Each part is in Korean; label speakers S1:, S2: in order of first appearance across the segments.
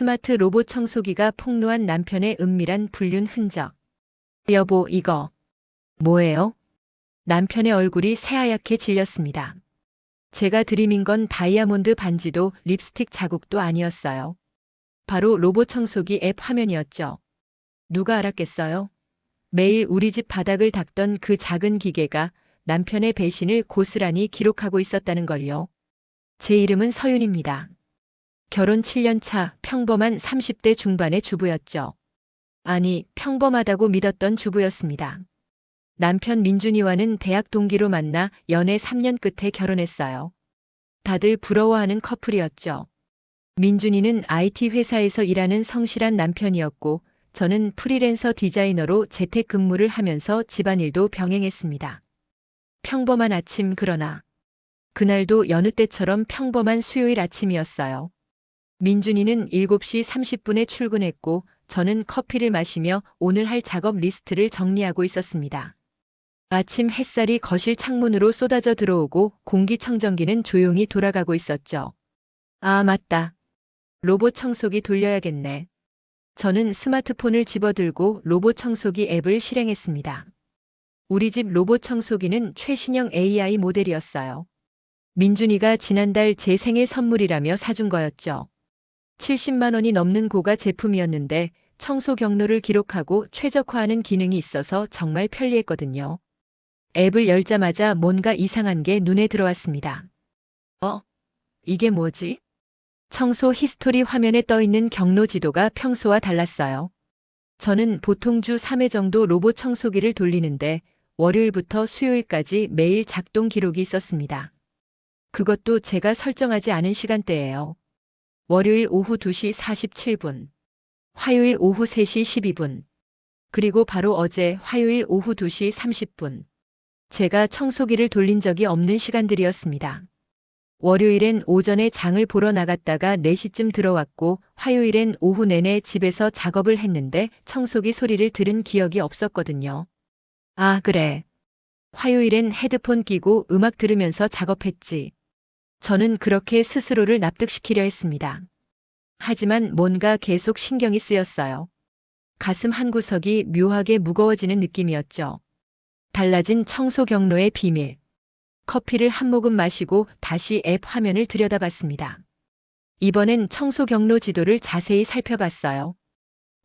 S1: 스마트 로봇 청소기가 폭로한 남편의 은밀한 불륜 흔적. 여보, 이거 뭐예요? 남편의 얼굴이 새하얗게 질렸습니다. 제가 들이민 건 다이아몬드 반지도 립스틱 자국도 아니었어요. 바로 로봇 청소기 앱 화면이었죠. 누가 알았겠어요? 매일 우리 집 바닥을 닦던 그 작은 기계가 남편의 배신을 고스란히 기록하고 있었다는 걸요. 제 이름은 서윤입니다. 결혼 7년 차 평범한 30대 중반의 주부였죠. 아니, 평범하다고 믿었던 주부였습니다. 남편 민준이와는 대학 동기로 만나 연애 3년 끝에 결혼했어요. 다들 부러워하는 커플이었죠. 민준이는 IT 회사에서 일하는 성실한 남편이었고, 저는 프리랜서 디자이너로 재택근무를 하면서 집안일도 병행했습니다. 평범한 아침, 그러나 그날도 여느 때처럼 평범한 수요일 아침이었어요. 민준이는 7시 30분에 출근했고, 저는 커피를 마시며 오늘 할 작업 리스트를 정리하고 있었습니다. 아침 햇살이 거실 창문으로 쏟아져 들어오고 공기청정기는 조용히 돌아가고 있었죠. 아, 맞다. 로봇 청소기 돌려야겠네. 저는 스마트폰을 집어들고 로봇 청소기 앱을 실행했습니다. 우리 집 로봇 청소기는 최신형 AI 모델이었어요. 민준이가 지난달 제 생일 선물이라며 사준 거였죠. 70만 원이 넘는 고가 제품이었는데 청소 경로를 기록하고 최적화하는 기능이 있어서 정말 편리했거든요. 앱을 열자마자 뭔가 이상한 게 눈에 들어왔습니다. 이게 뭐지? 청소 히스토리 화면에 떠 있는 경로 지도가 평소와 달랐어요. 저는 보통 주 3회 정도 로봇 청소기를 돌리는데 월요일부터 수요일까지 매일 작동 기록이 있었습니다. 그것도 제가 설정하지 않은 시간대예요. 월요일 오후 2시 47분, 화요일 오후 3시 12분, 그리고 바로 어제 화요일 오후 2시 30분. 제가 청소기를 돌린 적이 없는 시간들이었습니다. 월요일엔 오전에 장을 보러 나갔다가 4시쯤 들어왔고 화요일엔 오후 내내 집에서 작업을 했는데 청소기 소리를 들은 기억이 없었거든요. 아, 그래. 화요일엔 헤드폰 끼고 음악 들으면서 작업했지. 저는 그렇게 스스로를 납득시키려 했습니다. 하지만 뭔가 계속 신경이 쓰였어요. 가슴 한구석이 묘하게 무거워지는 느낌이었죠. 달라진 청소 경로의 비밀. 커피를 한 모금 마시고 다시 앱 화면을 들여다봤습니다. 이번엔 청소 경로 지도를 자세히 살펴봤어요.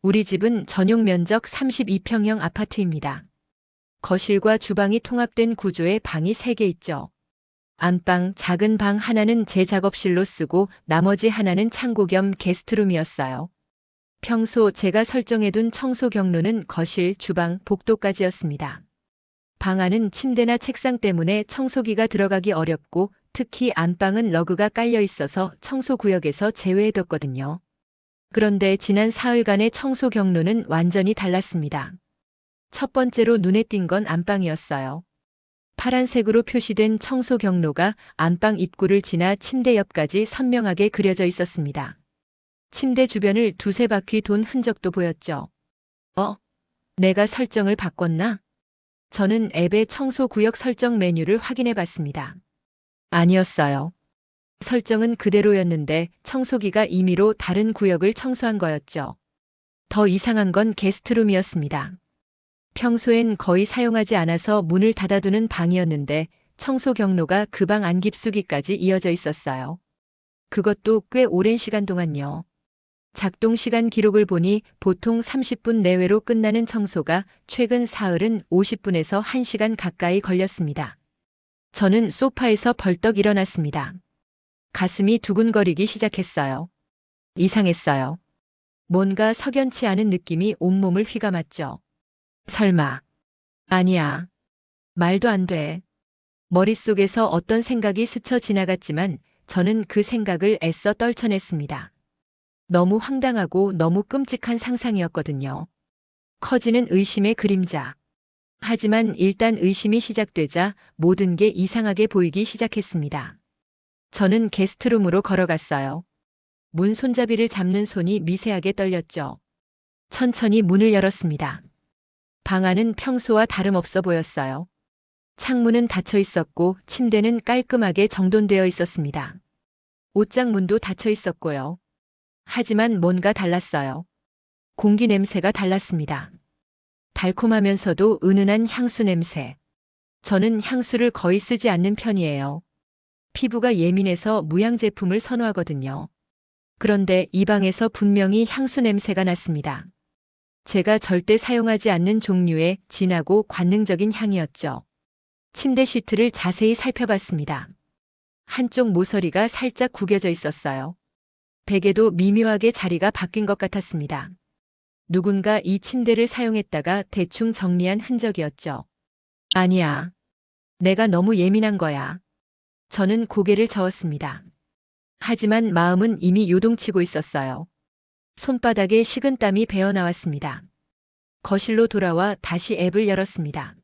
S1: 우리 집은 전용 면적 32평형 아파트입니다. 거실과 주방이 통합된 구조의 방이 3개 있죠. 안방, 작은 방 하나는 제 작업실로 쓰고 나머지 하나는 창고 겸 게스트룸이었어요. 평소 제가 설정해둔 청소 경로는 거실, 주방, 복도까지였습니다. 방 안은 침대나 책상 때문에 청소기가 들어가기 어렵고 특히 안방은 러그가 깔려 있어서 청소 구역에서 제외해뒀거든요. 그런데 지난 사흘간의 청소 경로는 완전히 달랐습니다. 첫 번째로 눈에 띈 건 안방이었어요. 파란색으로 표시된 청소 경로가 안방 입구를 지나 침대 옆까지 선명하게 그려져 있었습니다. 침대 주변을 두세 바퀴 돈 흔적도 보였죠. 내가 설정을 바꿨나? 저는 앱의 청소 구역 설정 메뉴를 확인해 봤습니다. 아니었어요. 설정은 그대로였는데 청소기가 임의로 다른 구역을 청소한 거였죠. 더 이상한 건 게스트룸이었습니다. 평소엔 거의 사용하지 않아서 문을 닫아두는 방이었는데 청소 경로가 그 방 안 깊숙이까지 이어져 있었어요. 그것도 꽤 오랜 시간 동안요. 작동 시간 기록을 보니 보통 30분 내외로 끝나는 청소가 최근 사흘은 50분에서 1시간 가까이 걸렸습니다. 저는 소파에서 벌떡 일어났습니다. 가슴이 두근거리기 시작했어요. 이상했어요. 뭔가 석연치 않은 느낌이 온몸을 휘감았죠. 설마. 아니야. 말도 안 돼. 머릿속에서 어떤 생각이 스쳐 지나갔지만 저는 그 생각을 애써 떨쳐냈습니다. 너무 황당하고 너무 끔찍한 상상이었거든요. 커지는 의심의 그림자. 하지만 일단 의심이 시작되자 모든 게 이상하게 보이기 시작했습니다. 저는 게스트룸으로 걸어갔어요. 문 손잡이를 잡는 손이 미세하게 떨렸죠. 천천히 문을 열었습니다. 방 안은 평소와 다름없어 보였어요. 창문은 닫혀 있었고 침대는 깔끔하게 정돈되어 있었습니다. 옷장 문도 닫혀 있었고요. 하지만 뭔가 달랐어요. 공기 냄새가 달랐습니다. 달콤하면서도 은은한 향수 냄새. 저는 향수를 거의 쓰지 않는 편이에요. 피부가 예민해서 무향 제품을 선호하거든요. 그런데 이 방에서 분명히 향수 냄새가 났습니다. 제가 절대 사용하지 않는 종류의 진하고 관능적인 향이었죠. 침대 시트를 자세히 살펴봤습니다. 한쪽 모서리가 살짝 구겨져 있었어요. 베개도 미묘하게 자리가 바뀐 것 같았습니다. 누군가 이 침대를 사용했다가 대충 정리한 흔적이었죠. 아니야. 내가 너무 예민한 거야. 저는 고개를 저었습니다. 하지만 마음은 이미 요동치고 있었어요. 손바닥에 식은땀이 배어 나왔습니다. 거실로 돌아와 다시 앱을 열었습니다.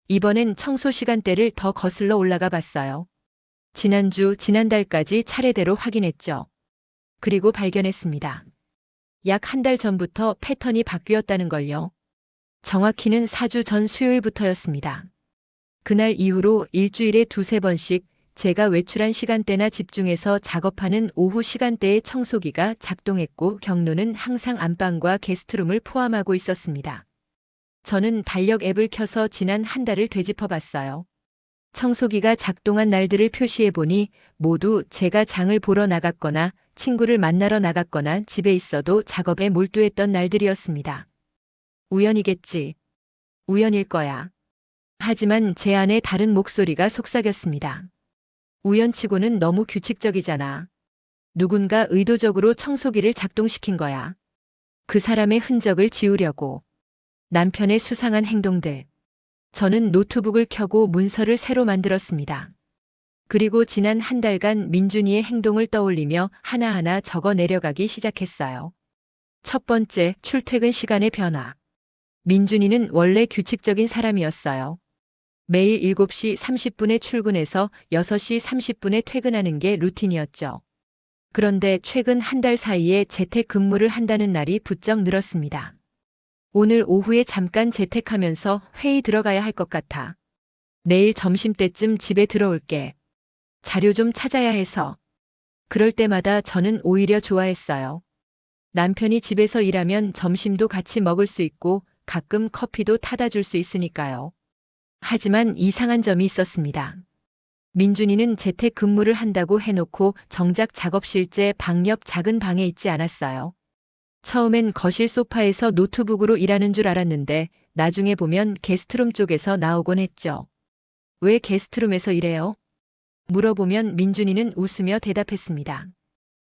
S1: 이번엔 청소 시간대를 더 거슬러 올라가 봤어요. 지난주, 지난달까지 차례대로 확인했죠. 그리고 발견했습니다. 약 한 달 전부터 패턴이 바뀌었다는 걸요. 정확히는 4주 전 수요일부터였습니다. 그날 이후로 일주일에 두세 번씩 제가 외출한 시간대나 집중해서 작업하는 오후 시간대의 청소기가 작동했고 경로는 항상 안방과 게스트룸을 포함하고 있었습니다. 저는 달력 앱을 켜서 지난 한 달을 되짚어 봤어요. 청소기가 작동한 날들을 표시해 보니 모두 제가 장을 보러 나갔거나 친구를 만나러 나갔거나 집에 있어도 작업에 몰두했던 날들이었습니다. 우연이겠지. 우연일 거야. 하지만 제 안에 다른 목소리가 속삭였습니다. 우연치고는 너무 규칙적이잖아. 누군가 의도적으로 청소기를 작동시킨 거야. 그 사람의 흔적을 지우려고. 남편의 수상한 행동들. 저는 노트북을 켜고 문서를 새로 만들었습니다. 그리고 지난 한 달간 민준이의 행동을 떠올리며 하나하나 적어 내려가기 시작했어요. 첫 번째, 출퇴근 시간의 변화. 민준이는 원래 규칙적인 사람이었어요. 매일 7시 30분에 출근해서 6시 30분에 퇴근하는 게 루틴이었죠. 그런데 최근 한 달 사이에 재택 근무를 한다는 날이 부쩍 늘었습니다. 오늘 오후에 잠깐 재택하면서 회의 들어가야 할 것 같아. 내일 점심때쯤 집에 들어올게. 자료 좀 찾아야 해서. 그럴 때마다 저는 오히려 좋아했어요. 남편이 집에서 일하면 점심도 같이 먹을 수 있고 가끔 커피도 타다 줄 수 있으니까요. 하지만 이상한 점이 있었습니다. 민준이는 재택 근무를 한다고 해놓고 정작 작업실제 방 옆 작은 방에 있지 않았어요. 처음엔 거실 소파에서 노트북으로 일하는 줄 알았는데 나중에 보면 게스트룸 쪽에서 나오곤 했죠. 왜 게스트룸에서 일해요? 물어보면 민준이는 웃으며 대답했습니다.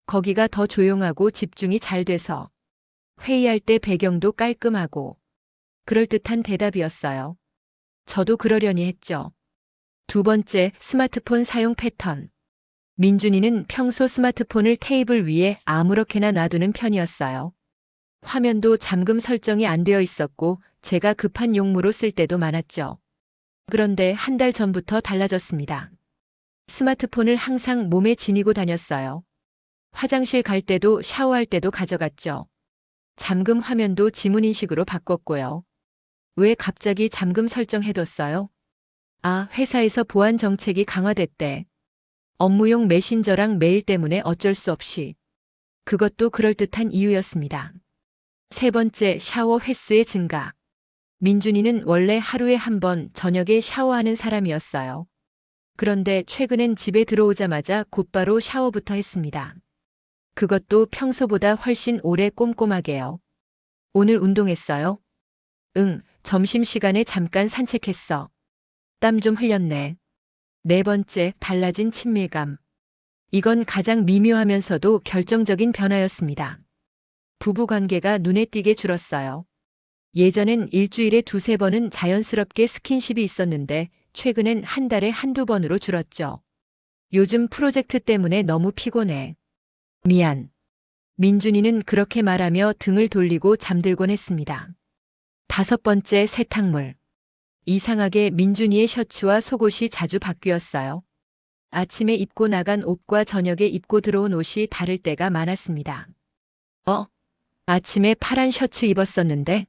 S1: 거기가 더 조용하고 집중이 잘 돼서. 회의할 때 배경도 깔끔하고. 그럴듯한 대답이었어요. 저도 그러려니 했죠. 두 번째, 스마트폰 사용 패턴. 민준이는 평소 스마트폰을 테이블 위에 아무렇게나 놔두는 편이었어요. 화면도 잠금 설정이 안 되어 있었고 제가 급한 용무로 쓸 때도 많았죠. 그런데 한 달 전부터 달라졌습니다. 스마트폰을 항상 몸에 지니고 다녔어요. 화장실 갈 때도 샤워할 때도 가져갔죠. 잠금 화면도 지문인식으로 바꿨고요. 왜 갑자기 잠금 설정해뒀어요? 아, 회사에서 보안 정책이 강화됐대. 업무용 메신저랑 메일 때문에 어쩔 수 없이. 그것도 그럴듯한 이유였습니다. 세 번째, 샤워 횟수의 증가. 민준이는 원래 하루에 한 번 저녁에 샤워하는 사람이었어요. 그런데 최근엔 집에 들어오자마자 곧바로 샤워부터 했습니다. 그것도 평소보다 훨씬 오래 꼼꼼하게요. 오늘 운동했어요? 응, 점심시간에 잠깐 산책했어. 땀 좀 흘렸네. 네 번째, 달라진 친밀감. 이건 가장 미묘하면서도 결정적인 변화였습니다. 부부 관계가 눈에 띄게 줄었어요. 예전엔 일주일에 두세 번은 자연스럽게 스킨십이 있었는데 최근엔 한 달에 한두 번으로 줄었죠. 요즘 프로젝트 때문에 너무 피곤해. 미안. 민준이는 그렇게 말하며 등을 돌리고 잠들곤 했습니다. 다섯 번째, 세탁물. 이상하게 민준이의 셔츠와 속옷이 자주 바뀌었어요. 아침에 입고 나간 옷과 저녁에 입고 들어온 옷이 다를 때가 많았습니다. 아침에 파란 셔츠 입었었는데?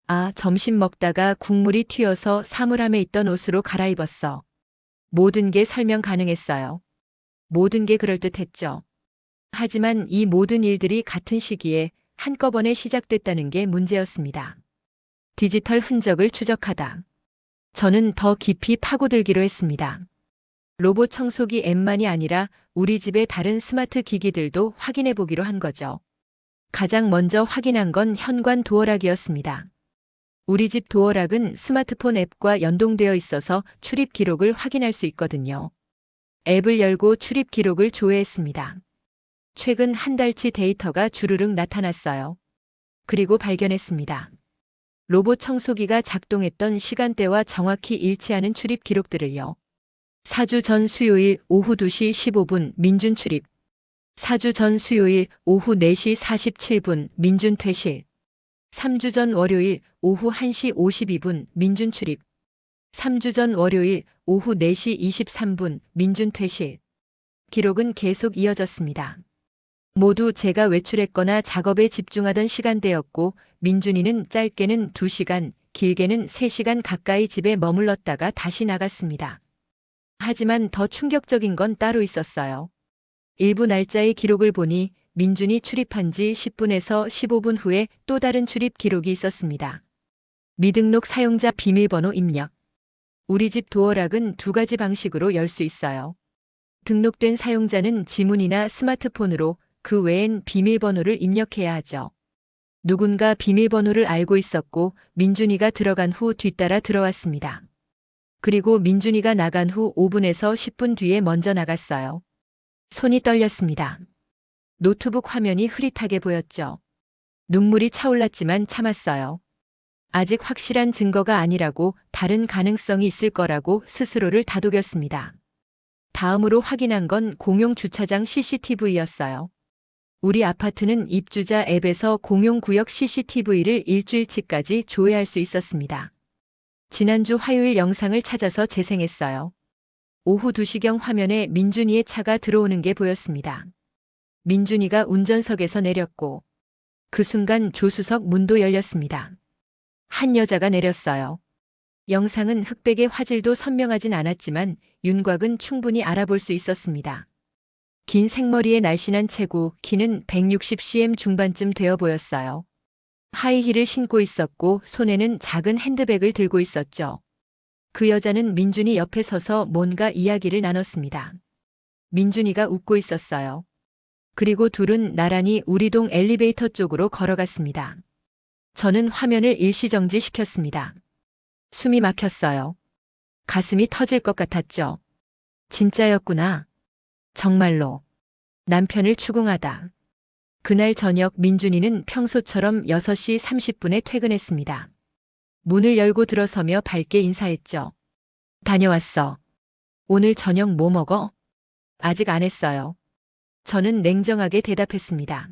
S1: 아, 점심 먹다가 국물이 튀어서 사물함에 있던 옷으로 갈아입었어. 모든 게 설명 가능했어요. 모든 게 그럴듯했죠. 하지만 이 모든 일들이 같은 시기에 한꺼번에 시작됐다는 게 문제였습니다. 디지털 흔적을 추적하다. 저는 더 깊이 파고들기로 했습니다. 로봇 청소기 앱만이 아니라 우리 집의 다른 스마트 기기들도 확인해 보기로 한 거죠. 가장 먼저 확인한 건 현관 도어락이었습니다. 우리 집 도어락은 스마트폰 앱과 연동되어 있어서 출입 기록을 확인할 수 있거든요. 앱을 열고 출입 기록을 조회했습니다. 최근 한 달치 데이터가 주르륵 나타났어요. 그리고 발견했습니다. 로봇 청소기가 작동했던 시간대와 정확히 일치하는 출입 기록들을요. 4주 전 수요일 오후 2시 15분 민준 출입. 4주 전 수요일 오후 4시 47분 민준 퇴실. 3주 전 월요일 오후 1시 52분 민준 출입. 3주 전 월요일 오후 4시 23분 민준 퇴실. 기록은 계속 이어졌습니다. 모두 제가 외출했거나 작업에 집중하던 시간대였고 민준이는 짧게는 2시간, 길게는 3시간 가까이 집에 머물렀다가 다시 나갔습니다. 하지만 더 충격적인 건 따로 있었어요. 일부 날짜의 기록을 보니 민준이 출입한 지 10분에서 15분 후에 또 다른 출입 기록이 있었습니다. 미등록 사용자 비밀번호 입력. 우리 집 도어락은 2가지 방식으로 열 수 있어요. 등록된 사용자는 지문이나 스마트폰으로, 그 외엔 비밀번호를 입력해야 하죠. 누군가 비밀번호를 알고 있었고 민준이가 들어간 후 뒤따라 들어왔습니다. 그리고 민준이가 나간 후 5분에서 10분 뒤에 먼저 나갔어요. 손이 떨렸습니다. 노트북 화면이 흐릿하게 보였죠. 눈물이 차올랐지만 참았어요. 아직 확실한 증거가 아니라고, 다른 가능성이 있을 거라고 스스로를 다독였습니다. 다음으로 확인한 건 공용 주차장 CCTV였어요. 우리 아파트는 입주자 앱에서 공용 구역 CCTV를 일주일치까지 조회할 수 있었습니다. 지난주 화요일 영상을 찾아서 재생했어요. 오후 2시경 화면에 민준이의 차가 들어오는 게 보였습니다. 민준이가 운전석에서 내렸고 그 순간 조수석 문도 열렸습니다. 한 여자가 내렸어요. 영상은 흑백의 화질도 선명하진 않았지만 윤곽은 충분히 알아볼 수 있었습니다. 긴 생머리에 날씬한 체구, 키는 160cm 중반쯤 되어 보였어요. 하이힐을 신고 있었고 손에는 작은 핸드백을 들고 있었죠. 그 여자는 민준이 옆에 서서 뭔가 이야기를 나눴습니다. 민준이가 웃고 있었어요. 그리고 둘은 나란히 우리 동 엘리베이터 쪽으로 걸어갔습니다. 저는 화면을 일시정지시켰습니다. 숨이 막혔어요. 가슴이 터질 것 같았죠. 진짜였구나. 정말로. 남편을 추궁하다. 그날 저녁 민준이는 평소처럼 6시 30분에 퇴근했습니다. 문을 열고 들어서며 밝게 인사했죠. 다녀왔어. 오늘 저녁 뭐 먹어? 아직 안 했어요. 저는 냉정하게 대답했습니다.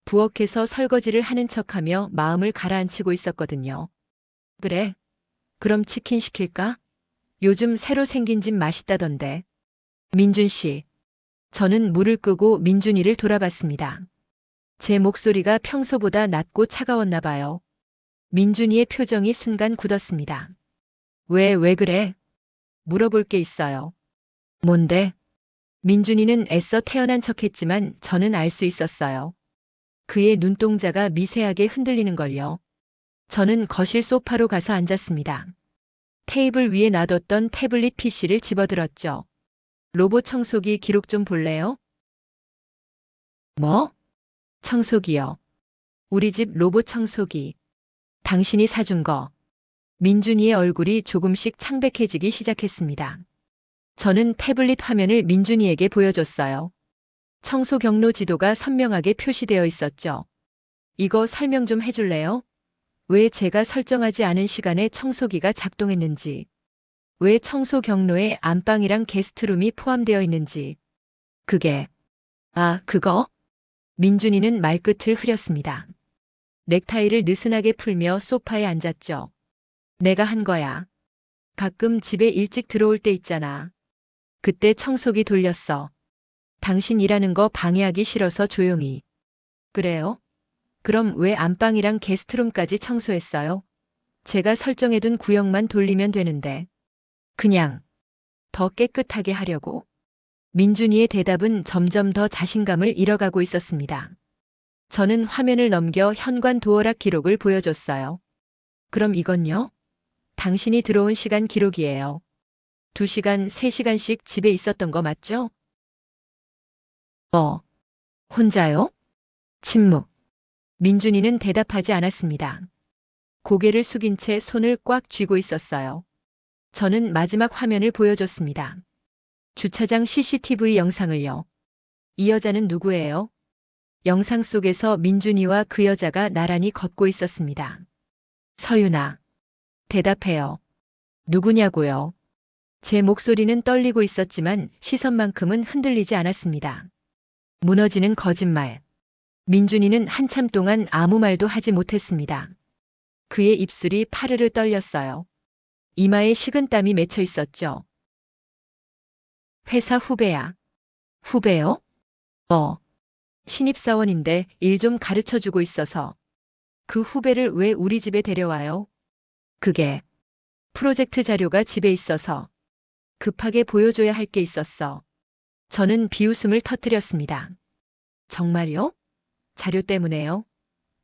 S1: 부엌에서 설거지를 하는 척하며 마음을 가라앉히고 있었거든요. 그래. 그럼 치킨 시킬까? 요즘 새로 생긴 집 맛있다던데. 민준 씨. 저는 물을 끄고 민준이를 돌아봤습니다. 제 목소리가 평소보다 낮고 차가웠나 봐요. 민준이의 표정이 순간 굳었습니다. 왜 그래? 물어볼 게 있어요. 뭔데? 민준이는 애써 태어난 척했지만 저는 알 수 있었어요. 그의 눈동자가 미세하게 흔들리는 걸요. 저는 거실 소파로 가서 앉았습니다. 테이블 위에 놔뒀던 태블릿 PC를 집어들었죠. 로봇 청소기 기록 좀 볼래요? 뭐? 청소기요. 우리 집 로봇 청소기. 당신이 사준 거. 민준이의 얼굴이 조금씩 창백해지기 시작했습니다. 저는 태블릿 화면을 민준이에게 보여줬어요. 청소 경로 지도가 선명하게 표시되어 있었죠. 이거 설명 좀 해줄래요? 왜 제가 설정하지 않은 시간에 청소기가 작동했는지. 왜 청소 경로에 안방이랑 게스트룸이 포함되어 있는지. 그게. 그거? 민준이는 말끝을 흐렸습니다. 넥타이를 느슨하게 풀며 소파에 앉았죠. 내가 한 거야. 가끔 집에 일찍 들어올 때 있잖아. 그때 청소기 돌렸어. 당신 일하는 거 방해하기 싫어서 조용히. 그래요? 그럼 왜 안방이랑 게스트룸까지 청소했어요? 제가 설정해둔 구역만 돌리면 되는데. 그냥 더 깨끗하게 하려고. 민준이의 대답은 점점 더 자신감을 잃어가고 있었습니다. 저는 화면을 넘겨 현관 도어락 기록을 보여줬어요. 그럼 이건요? 당신이 들어온 시간 기록이에요. 2시간, 3시간씩 집에 있었던 거 맞죠? 혼자요? 침묵. 민준이는 대답하지 않았습니다. 고개를 숙인 채 손을 꽉 쥐고 있었어요. 저는 마지막 화면을 보여줬습니다. 주차장 CCTV 영상을요. 이 여자는 누구예요? 영상 속에서 민준이와 그 여자가 나란히 걷고 있었습니다. 서윤아. 대답해요. 누구냐고요? 제 목소리는 떨리고 있었지만 시선만큼은 흔들리지 않았습니다. 무너지는 거짓말. 민준이는 한참 동안 아무 말도 하지 못했습니다. 그의 입술이 파르르 떨렸어요. 이마에 식은땀이 맺혀 있었죠. 회사 후배야. 후배요? 신입사원인데 일 좀 가르쳐주고 있어서. 그 후배를 왜 우리 집에 데려와요? 그게 프로젝트 자료가 집에 있어서 급하게 보여줘야 할 게 있었어. 저는 비웃음을 터뜨렸습니다. 정말요? 자료 때문에요?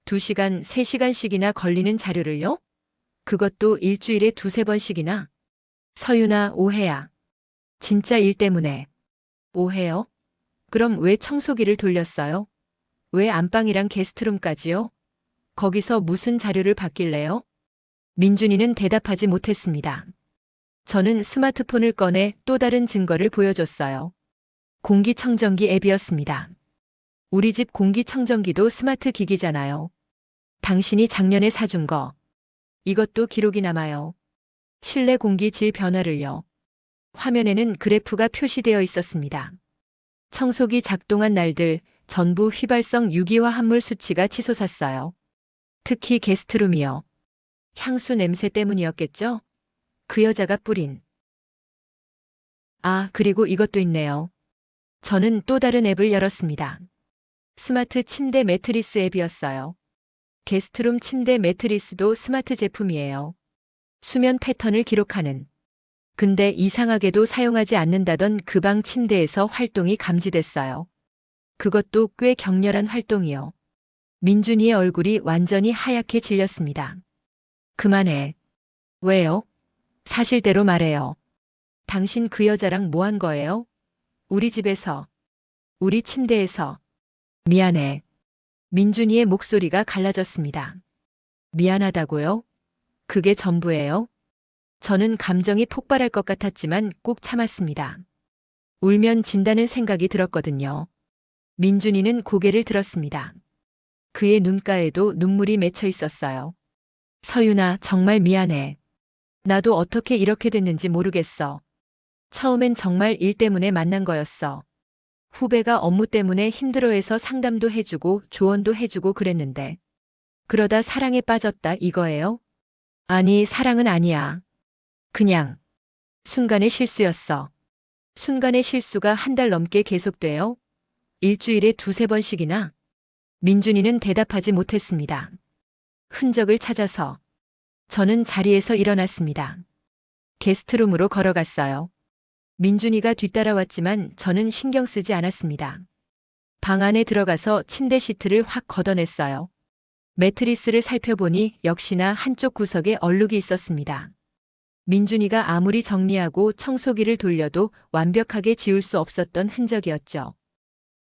S1: 2시간, 3시간씩이나 걸리는 자료를요? 그것도 일주일에 2~3번씩이나? 서윤아, 오해야. 진짜 일 때문에. 오해요? 그럼 왜 청소기를 돌렸어요? 왜 안방이랑 게스트룸까지요? 거기서 무슨 자료를 받길래요? 민준이는 대답하지 못했습니다. 저는 스마트폰을 꺼내 또 다른 증거를 보여줬어요. 공기청정기 앱이었습니다. 우리 집 공기청정기도 스마트 기기잖아요. 당신이 작년에 사준 거. 이것도 기록이 남아요. 실내 공기 질 변화를요. 화면에는 그래프가 표시되어 있었습니다. 청소기 작동한 날들 전부 휘발성 유기화 합물 수치가 치솟았어요. 특히 게스트룸이요. 향수 냄새 때문이었겠죠? 그 여자가 뿌린. 그리고 이것도 있네요. 저는 또 다른 앱을 열었습니다. 스마트 침대 매트리스 앱이었어요. 게스트룸 침대 매트리스도 스마트 제품이에요. 수면 패턴을 기록하는. 근데 이상하게도 사용하지 않는다던 그 방 침대에서 활동이 감지됐어요. 그것도 꽤 격렬한 활동이요. 민준이의 얼굴이 완전히 하얗게 질렸습니다. 그만해. 왜요? 사실대로 말해요. 당신 그 여자랑 뭐 한 거예요? 우리 집에서. 우리 침대에서. 미안해. 민준이의 목소리가 갈라졌습니다. 미안하다고요? 그게 전부예요? 저는 감정이 폭발할 것 같았지만 꾹 참았습니다. 울면 진다는 생각이 들었거든요. 민준이는 고개를 들었습니다. 그의 눈가에도 눈물이 맺혀 있었어요. 서윤아, 정말 미안해. 나도 어떻게 이렇게 됐는지 모르겠어. 처음엔 정말 일 때문에 만난 거였어. 후배가 업무 때문에 힘들어해서 상담도 해주고 조언도 해주고 그랬는데. 그러다 사랑에 빠졌다 이거예요? 아니, 사랑은 아니야. 그냥 순간의 실수였어. 순간의 실수가 한 달 넘게 계속돼요? 일주일에 2~3번씩이나? 민준이는 대답하지 못했습니다. 흔적을 찾아서. 저는 자리에서 일어났습니다. 게스트룸으로 걸어갔어요. 민준이가 뒤따라왔지만 저는 신경 쓰지 않았습니다. 방 안에 들어가서 침대 시트를 확 걷어냈어요. 매트리스를 살펴보니 역시나 한쪽 구석에 얼룩이 있었습니다. 민준이가 아무리 정리하고 청소기를 돌려도 완벽하게 지울 수 없었던 흔적이었죠.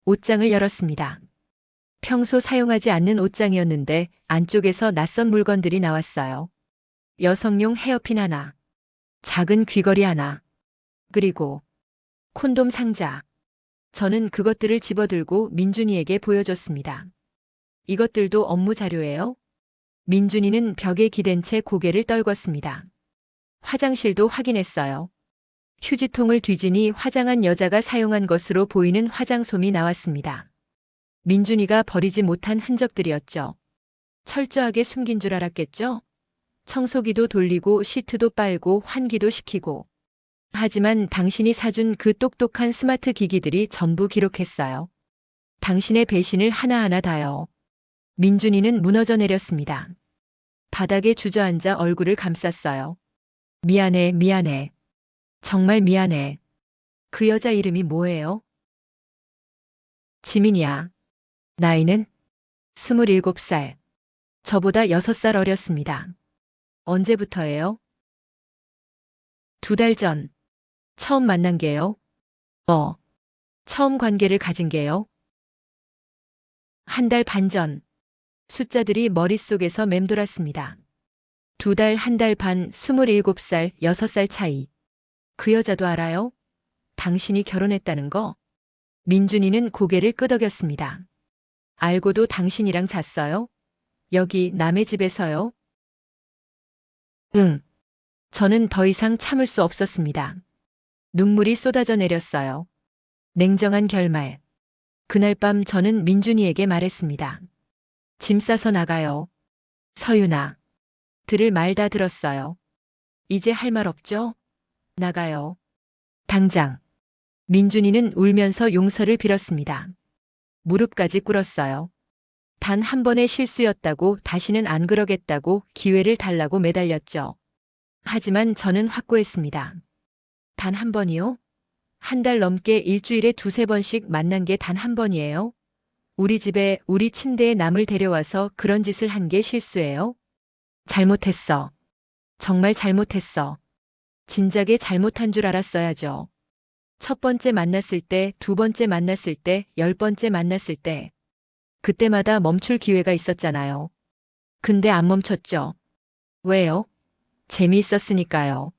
S1: 옷장을 열었습니다. 평소 사용하지 않는 옷장이었는데 안쪽에서 낯선 물건들이 나왔어요. 여성용 헤어핀 하나, 작은 귀걸이 하나, 그리고 콘돔 상자. 저는 그것들을 집어들고 민준이에게 보여줬습니다. 이것들도 업무 자료예요? 민준이는 벽에 기댄 채 고개를 떨궜습니다. 화장실도 확인했어요. 휴지통을 뒤지니 화장한 여자가 사용한 것으로 보이는 화장솜이 나왔습니다. 민준이가 버리지 못한 흔적들이었죠. 철저하게 숨긴 줄 알았겠죠? 청소기도 돌리고 시트도 빨고 환기도 시키고. 하지만 당신이 사준 그 똑똑한 스마트 기기들이 전부 기록했어요. 당신의 배신을 하나하나 다요. 민준이는 무너져 내렸습니다. 바닥에 주저앉아 얼굴을 감쌌어요. 미안해, 미안해. 정말 미안해. 그 여자 이름이 뭐예요? 지민이야. 나이는 27살. 저보다 6살 어렸습니다. 언제부터예요? 2달 전. 처음 만난 게요? 처음 관계를 가진 게요? 1달 반 전. 숫자들이 머릿속에서 맴돌았습니다. 2달, 1달 반, 27살, 6살 차이. 그 여자도 알아요? 당신이 결혼했다는 거? 민준이는 고개를 끄덕였습니다. 알고도 당신이랑 잤어요? 여기 남의 집에서요? 응. 저는 더 이상 참을 수 없었습니다. 눈물이 쏟아져 내렸어요. 냉정한 결말. 그날 밤 저는 민준이에게 말했습니다. 짐 싸서 나가요. 서윤아. 들을 말 다 들었어요. 이제 할 말 없죠? 나가요. 당장. 민준이는 울면서 용서를 빌었습니다. 무릎까지 꿇었어요. 단 한 번의 실수였다고 다시는 안 그러겠다고 기회를 달라고 매달렸죠. 하지만 저는 확고했습니다. 단 한 번이요? 1달 넘게 일주일에 2~3번씩 만난 게 단 한 번이에요? 우리 집에 우리 침대에 남을 데려와서 그런 짓을 한 게 실수예요? 잘못했어. 정말 잘못했어. 진작에 잘못한 줄 알았어야죠. 첫 번째 만났을 때, 두 번째 만났을 때, 10번째 만났을 때. 그때마다 멈출 기회가 있었잖아요. 근데 안 멈췄죠. 왜요? 재미있었으니까요.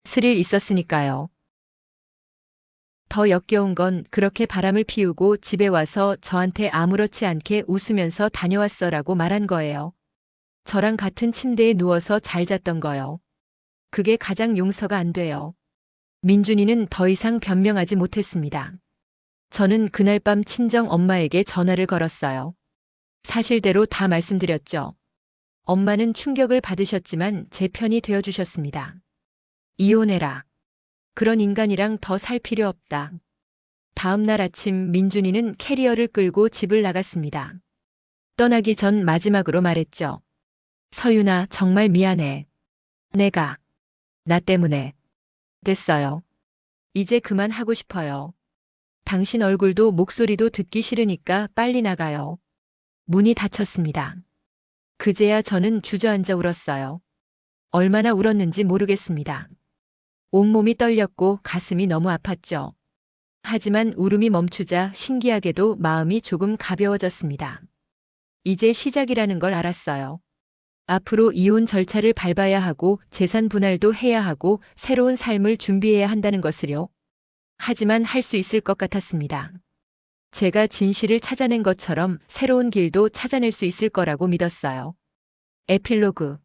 S1: 스릴 있었으니까요. 더 역겨운 건 그렇게 바람을 피우고 집에 와서 저한테 아무렇지 않게 웃으면서 다녀왔어라고 말한 거예요. 저랑 같은 침대에 누워서 잘 잤던 거요. 그게 가장 용서가 안 돼요. 민준이는 더 이상 변명하지 못했습니다. 저는 그날 밤 친정 엄마에게 전화를 걸었어요. 사실대로 다 말씀드렸죠. 엄마는 충격을 받으셨지만 제 편이 되어주셨습니다. 이혼해라. 그런 인간이랑 더 살 필요 없다. 다음 날 아침 민준이는 캐리어를 끌고 집을 나갔습니다. 떠나기 전 마지막으로 말했죠. 서윤아, 정말 미안해. 나 때문에. 됐어요. 이제 그만하고 싶어요. 당신 얼굴도 목소리도 듣기 싫으니까 빨리 나가요. 문이 닫혔습니다. 그제야 저는 주저앉아 울었어요. 얼마나 울었는지 모르겠습니다. 온몸이 떨렸고 가슴이 너무 아팠죠. 하지만 울음이 멈추자 신기하게도 마음이 조금 가벼워졌습니다. 이제 시작이라는 걸 알았어요. 앞으로 이혼 절차를 밟아야 하고 재산 분할도 해야 하고 새로운 삶을 준비해야 한다는 것을요. 하지만 할 수 있을 것 같았습니다. 제가 진실을 찾아낸 것처럼 새로운 길도 찾아낼 수 있을 거라고 믿었어요. 에필로그.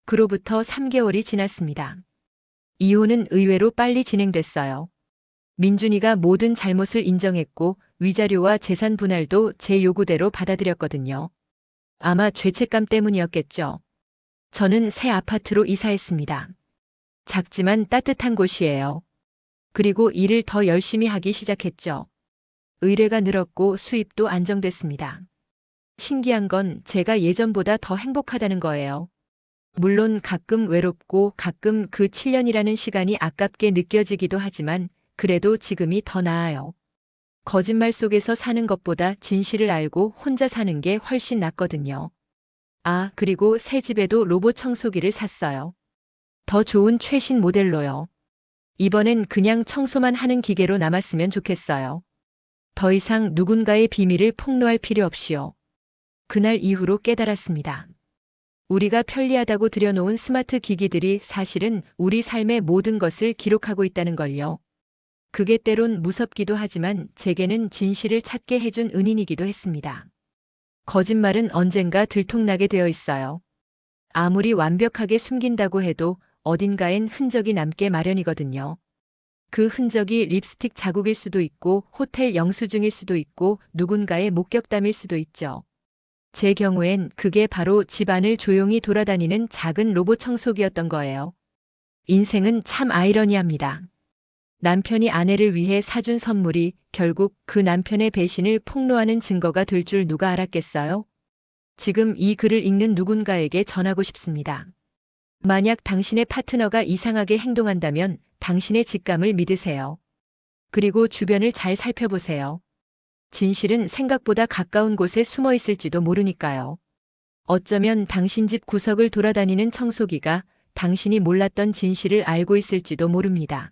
S1: 그로부터 3개월이 지났습니다. 이혼은 의외로 빨리 진행됐어요. 민준이가 모든 잘못을 인정했고 위자료와 재산 분할도 제 요구대로 받아들였거든요. 아마 죄책감 때문이었겠죠. 저는 새 아파트로 이사했습니다. 작지만 따뜻한 곳이에요. 그리고 일을 더 열심히 하기 시작했죠. 의뢰가 늘었고 수입도 안정됐습니다. 신기한 건 제가 예전보다 더 행복하다는 거예요. 물론 가끔 외롭고 가끔 그 7년이라는 시간이 아깝게 느껴지기도 하지만 그래도 지금이 더 나아요. 거짓말 속에서 사는 것보다 진실을 알고 혼자 사는 게 훨씬 낫거든요. 아, 그리고 새 집에도 로봇 청소기를 샀어요. 더 좋은 최신 모델로요. 이번엔 그냥 청소만 하는 기계로 남았으면 좋겠어요. 더 이상 누군가의 비밀을 폭로할 필요 없이요. 그날 이후로 깨달았습니다. 우리가 편리하다고 들여놓은 스마트 기기들이 사실은 우리 삶의 모든 것을 기록하고 있다는 걸요. 그게 때론 무섭기도 하지만 제게는 진실을 찾게 해준 은인이기도 했습니다. 거짓말은 언젠가 들통나게 되어 있어요. 아무리 완벽하게 숨긴다고 해도 어딘가엔 흔적이 남게 마련이거든요. 그 흔적이 립스틱 자국일 수도 있고 호텔 영수증일 수도 있고 누군가의 목격담일 수도 있죠. 제 경우엔 그게 바로 집안을 조용히 돌아다니는 작은 로봇 청소기였던 거예요. 인생은 참 아이러니합니다. 남편이 아내를 위해 사준 선물이 결국 그 남편의 배신을 폭로하는 증거가 될 줄 누가 알았겠어요? 지금 이 글을 읽는 누군가에게 전하고 싶습니다. 만약 당신의 파트너가 이상하게 행동한다면 당신의 직감을 믿으세요. 그리고 주변을 잘 살펴보세요. 진실은 생각보다 가까운 곳에 숨어 있을지도 모르니까요. 어쩌면 당신 집 구석을 돌아다니는 청소기가 당신이 몰랐던 진실을 알고 있을지도 모릅니다.